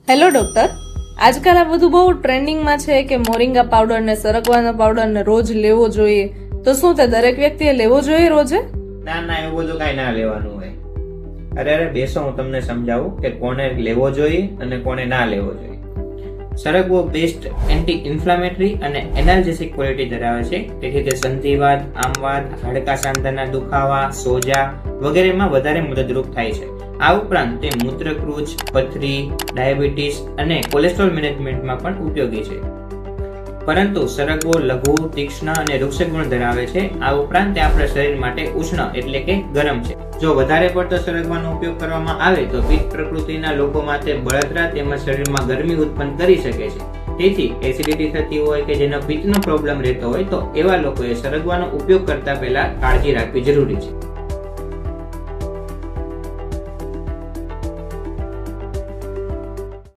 Hello doctor, આજકાલ આ બધું બહુ ટ્રેન્ડિંગમાં છે કે મોરિંગા પાવડર ને સરગવાનો પાવડર ને રોજ લેવો જોઈએ. તો શું તે દરેક વ્યક્તિએ લેવો જોઈએ રોજે? ના એવું બધું કઈ ના લેવાનું હોય. અરે બેસો, હું તમને સમજાવું કે કોને લેવો જોઈએ અને કોને ના લેવો જોઈએ. સરગવો બેસ્ટ એન્ટી ઇન્ફ્લામેટરી અને એનાલ્જેસિક ક્વોલિટી ધરાવે છે, તેથી તે સંધિવાત, આમવાત, હાડકા સાંધાના દુખાવા, સોજા વગેરેમાં વધારે મદદરૂપ થાય છે. આ ઉપરાંત તે મૂત્રકૃજ, પથરી, ડાયાબિટીસ અને કોલેસ્ટ્રોલ મેનેજમેન્ટમાં પણ ઉપયોગી છે. પરંતુ સરગવો લઘુ, તીક્ષ્ણ અને વૃક્ષક ગુણ ધરાવે છે. આ ઉપરાંત તે આપણા શરીર માટે ઉષ્ણ એટલે કે ગરમ છે. જો વધારે પડતો સરગવાનો ઉપયોગ કરવામાં આવે તો પિત્ત પ્રકૃતિના લોકોમાં તે બળતરા તેમજ શરીરમાં ગરમી ઉત્પન્ન કરી શકે છે. તેથી એસિડિટી થતી હોય કે જેનો પિત્તનો પ્રોબ્લેમ રહેતો હોય તો એવા લોકોએ સરગવાનો ઉપયોગ કરતા પહેલા કાળજી રાખવી જરૂરી છે.